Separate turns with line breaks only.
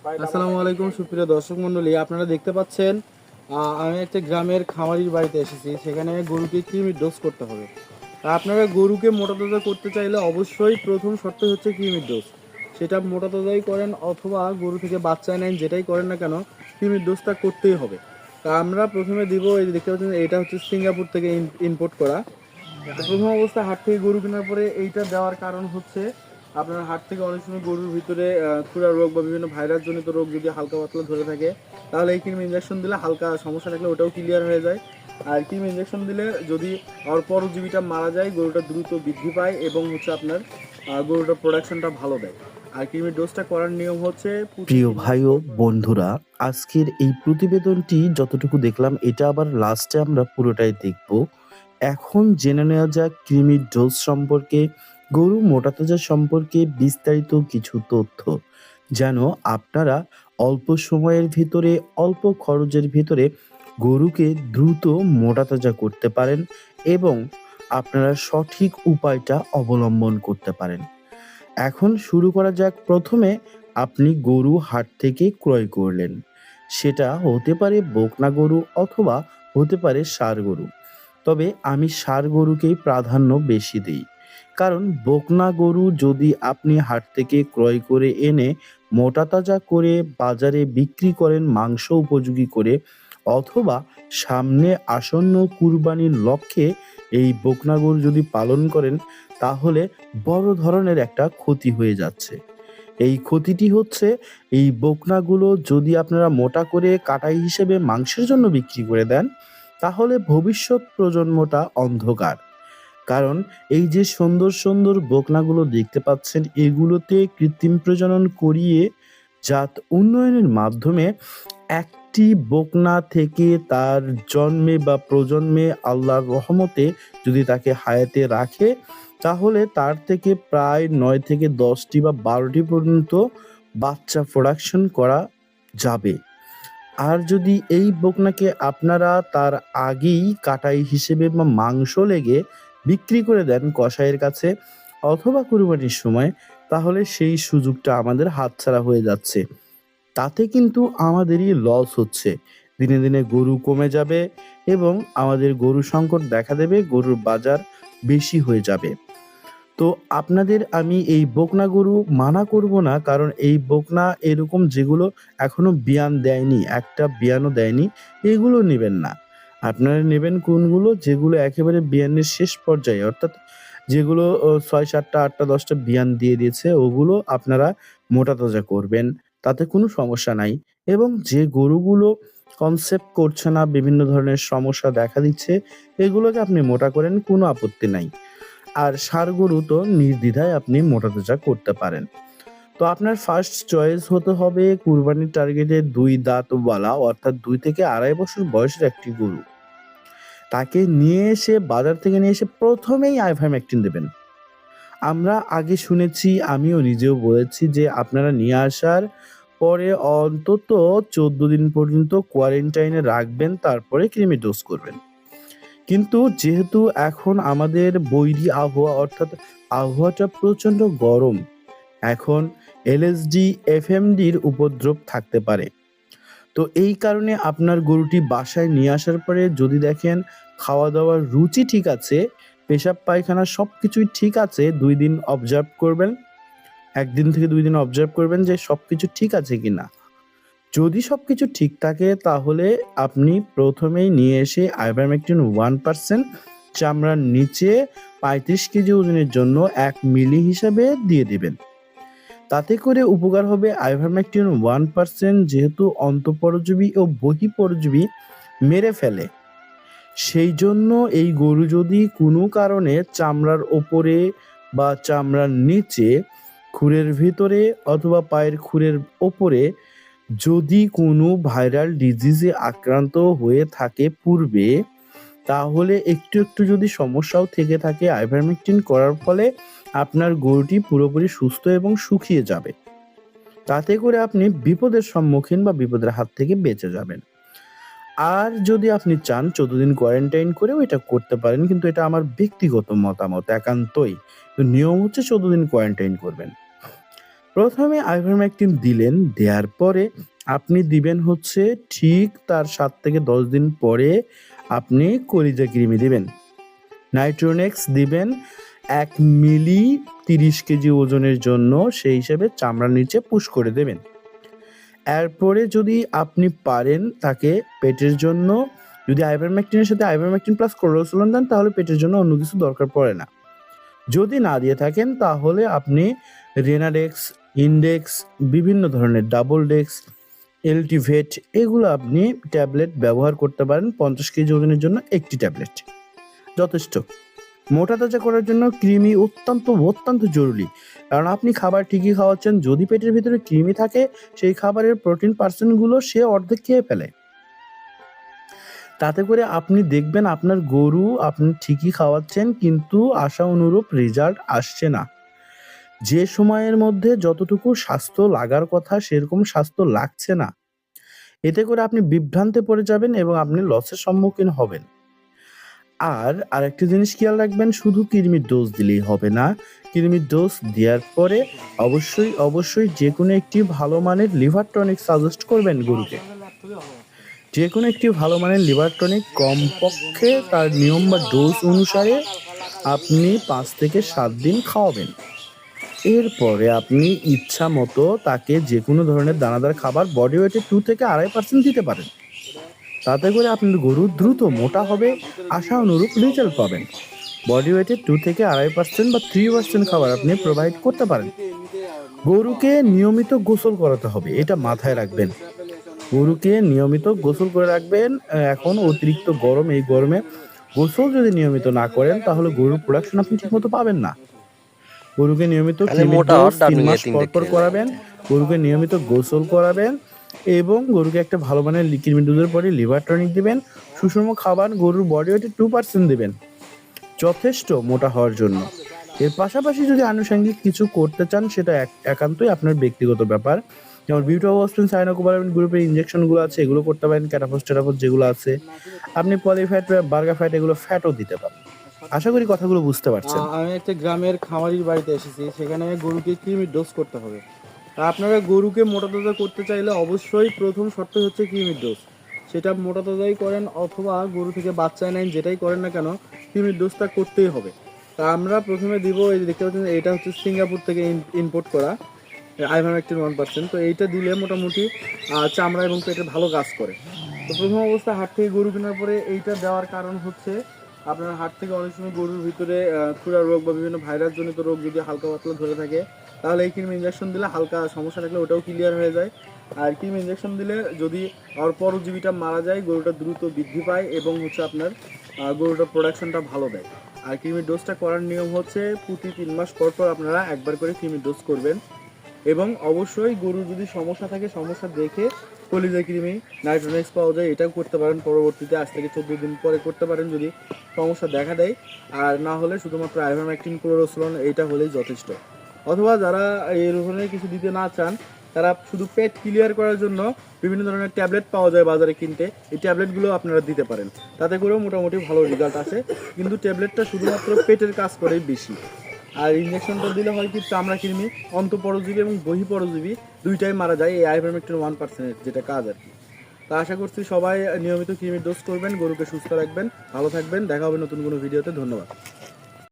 আসসালামু আলাইকুম সুপ্রিয় দর্শক মণ্ডলী, আপনারা দেখতে পাচ্ছেন আমি একটা গ্রামের খামারির বাড়িতে এসেছি। সেখানে গরুকে কৃমির ডোজ করতে হবে। আপনারা গরুকে মোটা তাজা করতে চাইলে অবশ্যই প্রথম শর্ত হচ্ছে কৃমির ডোজ। সেটা মোটা তাজাই করেন অথবা গরু থেকে বাচ্চা নেন, যেটাই করেন না কেন কৃমির ডোজটা করতেই হবে। তা আমরা প্রথমে দিব, এই যে দেখতে পাচ্ছেন এটা হচ্ছে সিঙ্গাপুর থেকে ইম্পোর্ট করা। তো প্রথম অবস্থায় হাট থেকে গরু কেনার পরে এইটা দেওয়ার কারণ হচ্ছে আপনার হাট থেকে অনেক সময় গরুর ভিতরে খুরা রোগ বা বিভিন্ন ভাইরাস জনিত রোগ যদি হালকা পাতলা ধরে থাকে, তাহলে এই কৃমি ইঞ্জেকশন দিলে হালকা সমস্যা থাকলে ওটাও ক্লিয়ার হয়ে যায়। আর কৃমি ইঞ্জেকশন দিলে যদি আর পরজীবীটা মারা যায়, গরুটা দ্রুত বৃদ্ধি পায় এবং হচ্ছে আপনার গরুটার প্রোডাকশনটা ভালো দেয়। আর কৃমির ডোজটা করার নিয়ম হচ্ছে
প্রিয় ভাই ও বন্ধুরা, আজকের এই প্রতিবেদনটি যতটুকু দেখলাম এটা আবার লাস্টে আমরা পুরোটাই দেখব। এখন জেনে নেওয়া যাক কৃমির ডোজ সম্পর্কে, গরু মোটাতাজা সম্পর্কে বিস্তারিত কিছু তথ্য, যেন আপনারা অল্প সময়ের ভিতরে অল্প খরচের ভিতরে গরুকে দ্রুত মোটাতাজা করতে পারেন এবং আপনারা সঠিক উপায়টা অবলম্বন করতে পারেন। এখন শুরু করা যাক। প্রথমে আপনি গরু হাট থেকে ক্রয় করলেন। সেটা হতে পারে বকনা গরু অথবা হতে পারে ষাঁড় গরু। তবে আমি ষাঁড় গরুকেই প্রাধান্য বেশি দিই। কারণ বকনা গরু যদি আপনি হাট থেকে ক্রয় করে এনে মোটাতাজা করে বাজারে বিক্রি করেন মাংস উপযোগী করে, অথবা সামনে আসন্ন কুরবানির লক্ষ্যে এই বকনা গরু যদি পালন করেন, তাহলে বড় ধরনের একটা ক্ষতি হয়ে যাচ্ছে। এই ক্ষতিটি হচ্ছে, এই বকনাগুলো যদি আপনারা মোটা করে কাটাই হিসেবে মাংসের জন্য বিক্রি করে দেন, তাহলে ভবিষ্যৎ প্রজন্মটা অন্ধকার। কারণ এই যে সুন্দর সুন্দর বকনাগুলো দেখতে পাচ্ছেন, এগুলোতে কৃত্রিম প্রজনন করিয়ে জাত উন্নয়নের মাধ্যমে একটি বকনা থেকে তার জন্মে বা প্রজন্মে আল্লাহর রহমতে যদি তাকে হায়াতে রাখে, তাহলে তার থেকে প্রায় ৯ থেকে ১০টি বা ১২টি পর্যন্ত বাচ্চা প্রোডাকশন করা যাবে। আর যদি এই বকনাকে আপনারা তার আগেই কাটাই হিসেবে বা মাংস লেগে বিক্রি করে দেন কসাইয়ের কাছে অথবা কুরবানির সময়, তাহলে সেই সুযোগটা আমাদের হাতছাড়া হয়ে যাচ্ছে। তাতে কিন্তু আমাদেরই লস হচ্ছে। দিনে দিনে গরু কমে যাবে এবং আমাদের গরু সংকট দেখা দেবে, গরুর বাজার বেশি হয়ে যাবে। তো আপনাদের আমি এই বকনা গরু মানা করব না, কারণ এই বকনা এরকম যেগুলো এখনো বিয়ান দেয়নি, একটা বিয়ানও দেয়নি, এগুলো নেবেন না। আপনারা নেবেন কোনগুলো, যেগুলো একেবারে বিয়ানের শেষ পর্যায়ে, অর্থাৎ যেগুলো ৬-৭টা ৮টা ১০টা বিয়ান দিয়ে দিয়েছে, ওগুলো আপনারা মোটা তাজা করবেন। তাতে কোনো সমস্যা নাই। এবং যে গরুগুলো কনসেপ্ট করছে না, বিভিন্ন ধরনের সমস্যা দেখা দিচ্ছে, এগুলোকে আপনি মোটা করেন, কোনো আপত্তি নাই। আর ষাঁড় গরু তো নির্দ্বিধায় আপনি মোটাতাজা করতে পারেন। তো আপনার ফার্স্ট চয়েস হতে হবে কুরবানির টার্গেটে ২ দাঁতওয়ালা, অর্থাৎ ২ থেকে ২.৫ বছর বয়সের একটি গরু। তাকে নিয়ে এসে বাজার থেকে নিয়ে এসে প্রথমেই আইভারমেকটিন দেবেন। আমরা আগে শুনেছি, আমিও নিজেও বলেছি যে আপনারা নিয়ে আসার পরে অন্তত ১৪ দিন পর্যন্ত কোয়ারেন্টাইনে রাখবেন, তারপরে কৃমি ডোজ করবেন। কিন্তু যেহেতু এখন আমাদের বৈরী আবহাওয়া, অর্থাৎ আবহাওয়াটা প্রচণ্ড গরম, এখন এলএসডি, এফএমডির উপদ্রব থাকতে পারে। তো এই কারণে আপনার গরুটি বাসায় নিয়ে আসার পরে যদি দেখেন খাওয়া-দাওয়ার রুচি ঠিক আছে, পেশাব পায়খানা সবকিছুই ঠিক আছে, ২ দিন অবজার্ভ করবেন। ১ দিন থেকে ২ দিন অবজার্ভ করবেন যে সবকিছু ঠিক আছে কিনা। যদি সবকিছু ঠিক থাকে, তাহলে আপনি প্রথমেই নিয়ে এসে আইভারমেকটিন 1% চামড়ার নিচে ৩৫ কেজি ওজনের জন্য ১ মিলি হিসাবে দিয়ে দিবেন। তাতে করে উপকার হবে, আইভারমেকটিন 1% যেহেতু অন্তঃপরজীবী ও বহিঃপরজীবী মেরে ফেলে। সেই জন্য এই গরু যদি কোনো কারণে চামড়ার ওপরে বা চামড়ার নিচে, খুরের ভিতরে অথবা পায়ের খুরের ওপরে যদি কোনো ভাইরাল ডিজিজে আক্রান্ত হয়ে থাকে পূর্বে, তাহলে একটু একটু যদি সমস্যাও থেকে থাকে, আইভারমেকটিন করার ফলে আপনার গরুটি পুরোপুরি সুস্থ এবং শুকিয়ে যাবে। তাতে করে আপনি বিপদের সম্মুখীন বা বিপদের হাত থেকে বেঁচে যাবেন। আর যদি আপনি চান ১৪ দিন কোয়ারেন্টাইন করেও এটা করতে পারেন, কিন্তু এটা আমার ব্যক্তিগত মতামত, একান্তই। তো নিয়ম হচ্ছে ১৪ দিন কোয়ারেন্টাইন করবেন। প্রথমে আইভারমেকটিন দিলেন, দেওয়ার পরে আপনি দিবেন হচ্ছে ঠিক তার 7 থেকে 10 দিন পরে আপনি কলিজা কৃমি দিবেন। নাইট্রোনেক্স দিবেন 1 মিলি 30 কেজি ওজনের জন্য, সেই হিসেবে চামড়ার নিচে পুশ করে দেবেন। এরপরে যদি আপনি পারেন তাকে পেটের জন্য, যদি আইভারমেকটিনের সাথে আইভারমেকটিন প্লাস ক্লোরোসুলন দেন তাহলে পেটের জন্য অন্য কিছু দরকার পড়ে না। যদি না দিয়ে থাকেন তাহলে আপনি রেনাডেক্স, ইনডেক্স, বিভিন্ন ধরনের ডাবল ডেক্স, এলটিভেট এগুলো আপনি ট্যাবলেট ব্যবহার করতে পারেন। 50 কেজি ওজনের জন্য একটি ট্যাবলেট যথেষ্ট। মোটা তাজা করার জন্য কৃমি অত্যন্ত জরুরি, কারণ আপনি খাবার ঠিকই খাওয়াচ্ছেন, যদি পেটের ভিতরে কৃমি থাকে সেই খাবারের প্রোটিন পার্সেন্টগুলো সে অর্ধেক খেয়ে ফেলে। তাতে করে আপনি দেখবেন আপনার গরু আপনি ঠিকই খাওয়াচ্ছেন কিন্তু আশা অনুরূপ রেজাল্ট আসছে না। যে সময়ের মধ্যে যতটুকু স্বাস্থ্য লাগার কথা সেরকম স্বাস্থ্য লাগছে না। এতে করে আপনি বিভ্রান্তে পড়ে যাবেন এবং আপনি লসের সম্মুখীন হবেন। আর আরেকটা জিনিস খেয়াল রাখবেন, শুধু কৃমির ডোজ দিলেই হবে না। কৃমির ডোজ দেওয়ার পরে অবশ্যই যেকোনো একটি ভালো মানের লিভার টনিক সাজেস্ট করবেন গরুকে। যেকোনো একটি ভালো মানের লিভার টনিক কমপক্ষে তার নিয়ম বা ডোজ অনুসারে আপনি 5 থেকে 7 দিন খাওয়াবেন। এরপরে আপনি ইচ্ছা মতো তাকে যেকোনো ধরনের দানাদার খাবার বডি ওয়েটে 2 থেকে 2.5% দিতে পারেন। তাতে করে আপনার গরু দ্রুত মোটা হবে, আশা অনুরূপ রেজাল্ট পাবেন। বডি ওয়েটে 2 থেকে 2.5% বা 3% খাবার আপনি প্রোভাইড করতে পারেন। গরুকে নিয়মিত গোসল করাতে হবে, এটা মাথায় রাখবেন। গরুকে নিয়মিত গোসল করে রাখবেন। এখন অতিরিক্ত গরম, এই গরমে গোসল যদি নিয়মিত না করেন তাহলে গরুর প্রোডাকশন আপনি ঠিকমতো পাবেন না। গরুকে নিয়মিত
তাহলে
কৃমির
মোটা
ডোজ
হওয়ার
3
ডার্মিং
মাস
তিনটে
পর
খেয়ে
করাবেন। গরুকে নিয়মিত গোসল করাবেন এবং গরুকে একটা ভালো মানের কৃমির ডোজের পরে লিভার টনিক দিবেন। সুষম খাবার গরুর বডি ওয়েটে 2% দিবেন, যথেষ্ট মোটা হওয়ার জন্য। এর পাশাপাশি যদি আনুষঙ্গিক কিছু করতে চান সেটা একান্তই আপনার ব্যক্তিগত ব্যাপার। যেমন বিউটাওয়াসপিন, সাইনোকোবালামিন গ্রুপের ইনজেকশনগুলো আছে, এগুলো করতে পারেন। ক্যাটাফোস টেরাফোস যেগুলো আছে, আপনি পলিফ্যাট, বার্গা ফ্যাট এগুলো ফ্যাটও দিতে পারেন। আশা করি কথাগুলো বুঝতে পারছেন।
আমি একটা গ্রামের খামারির বাড়িতে এসেছি, সেখানে গরুকে কৃমির ডোজ করতে হবে। তা আপনারা গরুকে মোটা তাজা করতে চাইলে অবশ্যই প্রথম শর্ত হচ্ছে কৃমির ডোজ। সেটা মোটা তাজাই করেন অথবা গরু থেকে বাচ্চা নেন, যেটাই করেন না কেন কৃমির ডোজটা করতেই হবে। তা আমরা প্রথমে দিব, এই যে দেখতে পাচ্ছেন এটা হচ্ছে সিঙ্গাপুর থেকে ইম্পোর্ট করা আইভারমেকটিন 1%। তো এইটা দিলে মোটামুটি চামড়া এবং পেটে ভালো কাজ করে। তো প্রথম অবস্থা হাট থেকে গরু কেনার পরে এইটা দেওয়ার কারণ হচ্ছে আপনার হাট থেকে অনেক সময় গরুর ভিতরে খুরা রোগ বা বিভিন্ন ভাইরাস জনিত রোগ যদি হালকা পাতলা ধরে থাকে তাহলে এই কৃমি ইঞ্জেকশন দিলে হালকা সমস্যা থাকলে ওটাও ক্লিয়ার হয়ে যায়। আর কৃমি ইঞ্জেকশন দিলে যদি আর পরজীবীটা মারা যায় গরুটা দ্রুত বৃদ্ধি পায় এবং হচ্ছে আপনার গরুটার প্রোডাকশনটা ভালো দেয়। আর কৃমির ডোজটা করার নিয়ম হচ্ছে প্রতি 3 মাস পর পর আপনারা একবার করে কৃমির ডোজ করবেন। এবং অবশ্যই গরুর যদি সমস্যা থাকে সমস্যা দেখে কলিজা কৃমি নাইট্রোনেক্স পাওয়া যায়, এটাও করতে পারেন। পরবর্তীতে আজ থেকে 14 দিন পরে করতে পারেন যদি সমস্যা দেখা দেয়। আর না হলে শুধুমাত্র আইভারমেকটিন ক্লোরোসুলন এইটা হলেই যথেষ্ট। অথবা যারা এই ধরনের কিছু দিতে না চান তারা শুধু পেট ক্লিয়ার করার জন্য বিভিন্ন ধরনের ট্যাবলেট পাওয়া যায় বাজারে কিনতে, এই ট্যাবলেটগুলো আপনারা দিতে পারেন। তাতে করেও মোটামুটি ভালো রেজাল্ট আসে, কিন্তু ট্যাবলেটটা শুধুমাত্র পেটের কাজ করেই বেশি। আর ইঞ্জেকশনটা দিলে হয় কি চামড়া কৃমি, অন্তঃপরজীবী এবং বহিঃপরজীবী দুইটাই মারা যায় এই আইভারমেকটিন 1%, যেটা কাজ আর কি। তা আশা করছি সবাই নিয়মিত কৃমির ডোজ করবেন, গরুকে সুস্থ রাখবেন, ভালো থাকবেন। দেখা হবে নতুন কোনো ভিডিওতে। ধন্যবাদ।